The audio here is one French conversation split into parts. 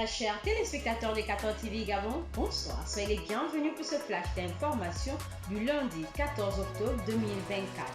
Très chers téléspectateurs de 14 TV Gabon, bonsoir. Soyez les bienvenus pour ce flash d'information du lundi 14 octobre 2024.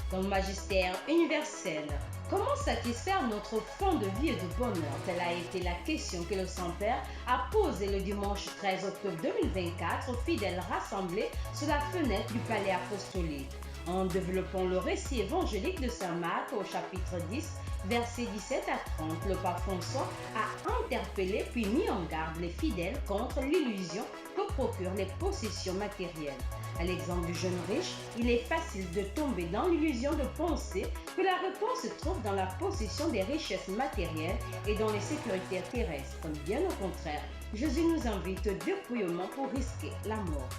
Dans le magistère universel, comment satisfaire notre fond de vie et de bonheur? Telle a été la question que le Saint-Père a posée le dimanche 13 octobre 2024 aux fidèles rassemblés sous la fenêtre du palais apostolique. En développant le récit évangélique de Saint Marc au chapitre 10, versets 17 à 30, le pape François a interpellé puis mis en garde les fidèles contre l'illusion que procurent les possessions matérielles. À l'exemple du jeune riche, il est facile de tomber dans l'illusion de penser que la réponse se trouve dans la possession des richesses matérielles et dans les sécurités terrestres. Bien au contraire, Jésus nous invite au dépouillement pour risquer la mort.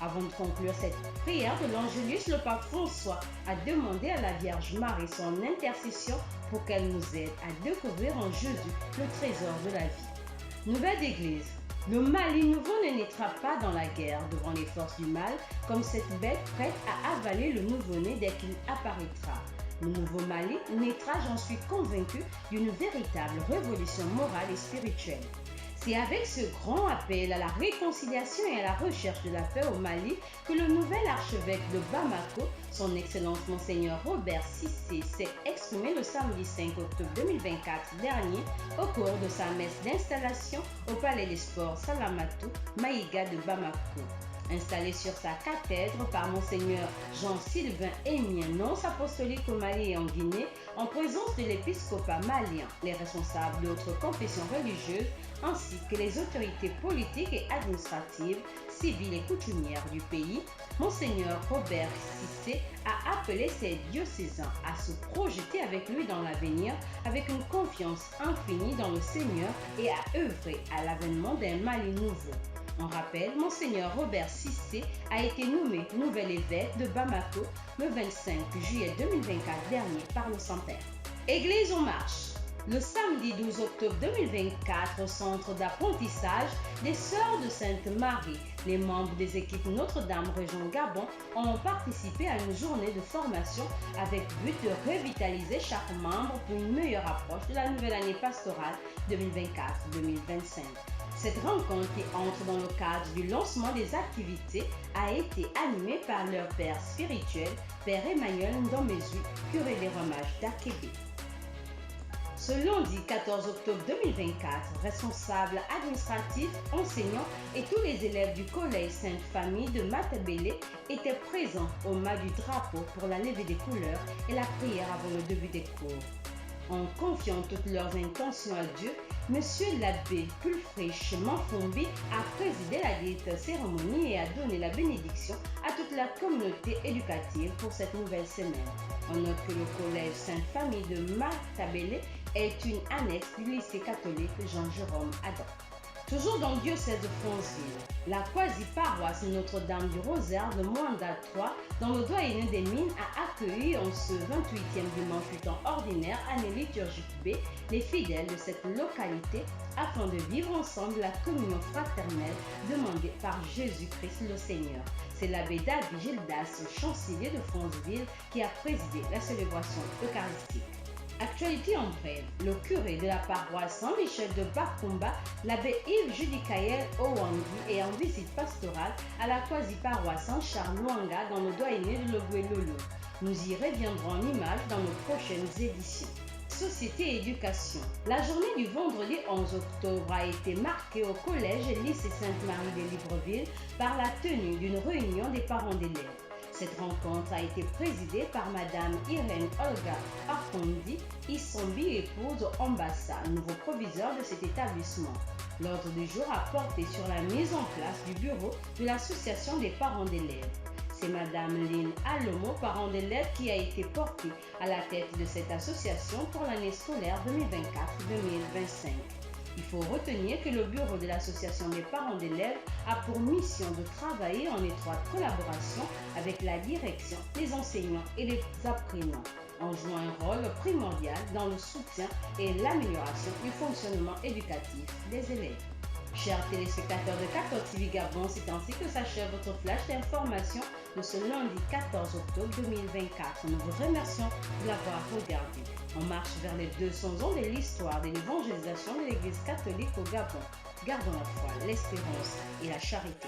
Avant de conclure cette prière de l'Angélus, le pape François a demandé à la Vierge Marie son intercession pour qu'elle nous aide à découvrir en Jésus le trésor de la vie. Nouvelle d'Église. Le Mali nouveau ne naîtra pas dans la guerre devant les forces du mal, comme cette bête prête à avaler le nouveau-né dès qu'il apparaîtra. Le nouveau Mali naîtra, j'en suis convaincu, d'une véritable révolution morale et spirituelle. C'est avec ce grand appel à la réconciliation et à la recherche de la paix au Mali que le nouvel archevêque de Bamako, son Excellence Monseigneur Robert Cissé, s'est exprimé le samedi 5 octobre 2024 dernier au cours de sa messe d'installation au Palais des Sports Salamatou Maïga de Bamako. Installé sur sa cathèdre par Monseigneur Jean-Sylvain Émien, nonce apostolique au Mali et en Guinée, en présence de l'épiscopat malien, les responsables d'autres confessions religieuses, ainsi que les autorités politiques et administratives, civiles et coutumières du pays, Monseigneur Robert Cissé a appelé ses diocésains à se projeter avec lui dans l'avenir avec une confiance infinie dans le Seigneur et à œuvrer à l'avènement d'un Mali nouveau. En rappel, Monseigneur Robert Cissé a été nommé nouvel évêque de Bamako le 25 juillet 2024 dernier par le Saint-Père. Église en marche. Le samedi 12 octobre 2024, au centre d'apprentissage des Sœurs de Sainte-Marie, les membres des équipes Notre-Dame Région Gabon ont participé à une journée de formation avec but de revitaliser chaque membre pour une meilleure approche de la nouvelle année pastorale 2024-2025. Cette rencontre qui entre dans le cadre du lancement des activités a été animée par leur père spirituel, Père Emmanuel Ndomezu, curé des Romages d'Akébé. Ce lundi 14 octobre 2024, responsables administratifs, enseignants et tous les élèves du collège Sainte-Famille de Matabele étaient présents au mât du drapeau pour la levée des couleurs et la prière avant le début des cours. En confiant toutes leurs intentions à Dieu, Monsieur l'abbé Pulfrich Manfombi a présidé la dite cérémonie et a donné la bénédiction à toute la communauté éducative pour cette nouvelle semaine. On note que le collège Sainte-Famille de Matabele est une annexe du lycée catholique Jean-Jérôme Adam. Toujours dans le diocèse de Franceville, la quasi-paroisse Notre-Dame du Rosaire de Mwanda 3, dans le doyenné des mines, a accueilli en ce 28e dimanche du temps ordinaire, année liturgique B, les fidèles de cette localité afin de vivre ensemble la communion fraternelle demandée par Jésus-Christ le Seigneur. C'est l'abbé David Gildas, chancelier de Franceville, qui a présidé la célébration eucharistique. Actualité en bref, le curé de la paroisse Saint-Michel de Bakumba, l'abbé Yves Judicaël Owangui, est en visite pastorale à la quasi-paroisse Saint-Charles Luanga dans le doyenné de Logoué-Lolo. Nous y reviendrons en images dans nos prochaines éditions. Société et éducation. La journée du vendredi 11 octobre a été marquée au collège et lycée Sainte-Marie de Libreville par la tenue d'une réunion des parents d'élèves. Cette rencontre a été présidée par Madame Irène Olga Arkondi, Isombi, épouse Ambassa, nouveau proviseur de cet établissement. L'ordre du jour a porté sur la mise en place du bureau de l'association des parents d'élèves. C'est Madame Lynn Alomo, parent d'élèves, qui a été portée à la tête de cette association pour l'année scolaire 2024-2025. Il faut retenir que le bureau de l'association des parents d'élèves a pour mission de travailler en étroite collaboration avec la direction, les enseignants et les apprenants, en jouant un rôle primordial dans le soutien et l'amélioration du fonctionnement éducatif des élèves. Chers téléspectateurs de 14 TV Gabon, c'est ainsi que s'achève votre flash d'information de ce lundi 14 octobre 2024. Nous vous remercions de l'avoir regardé. On marche vers les 200 ans de l'histoire de l'évangélisation de l'Église catholique au Gabon. Gardons la foi, l'espérance et la charité.